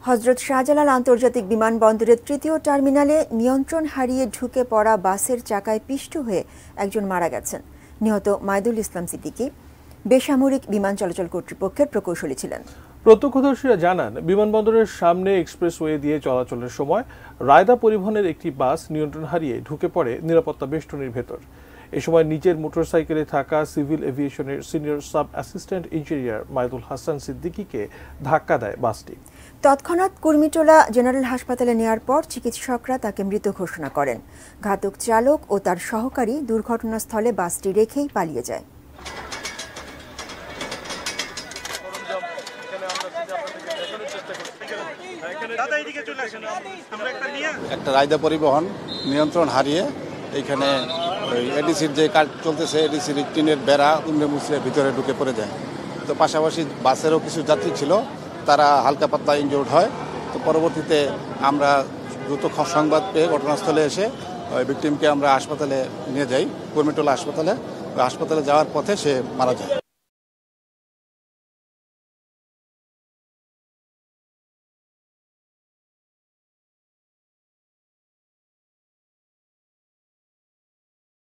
হযরত শাহজালাল আন্তর্জাতিক বিমানবন্দরের তৃতীয় টার্মিনালে নিয়ন্ত্রণ হারিয়ে ঢুকে পড়া বাসের চাকায় পিষ্ট হয়ে একজন মারা গেছেন। নিহত মাইদুল ইসলাম সিদ্দিকী বেসামরিক বিমান চলাচল কর্তৃপক্ষের প্রকৌশলী ছিলেন। প্রত্যক্ষদর্শীরা জানান, বিমানবন্দরের সামনে এক্সপ্রেসওয়ে দিয়ে চলাচলের সময় রায়দা পরিবহনের একটি বাস নিয়ন্ত্রণ হারিয়ে ঢুকে পড়ে নিরাপত্তা বেষ্টনীর ভেতর। এ সময় নিচের মোটরসাইকেলে থাকা সিভিল এভিয়েশনের senior sub assistant engineer Maidul Hasan সিদ্দিকীকে ধাক্কা দেয় বাসটি। তৎক্ষণাৎ কুর্মিটোলা জেনারেল হাসপাতালে নেয়ার পর চিকিৎসকরা তাকে মৃত ঘোষণা করেন। ঘাতক চালক ও তার সহকারী দুর্ঘটনাস্থলে বাসটি রেখেই পালিয়ে যায়। একটা রায়দা পরিবহন নিয়ন্ত্রণ হারিয়ে এইখানে এডিসির যে কাজ চলতেছে, এডিসির টিনের বেড়া উমড়ে মুচড়ে ভিতরে ঢুকে পড়ে যায়। তো পাশাপাশি বাসেরও কিছু যাত্রী ছিল, তারা হালকা পাতলা ইনজুর্ড হয়। তো পরবর্তীতে আমরা দ্রুত সংবাদ পেয়ে ঘটনাস্থলে এসে ওই ভিকটিমকে আমরা হাসপাতালে নিয়ে যাই, কুর্মিটোলা হাসপাতালে। হাসপাতালে যাওয়ার পথে সে মারা যায়।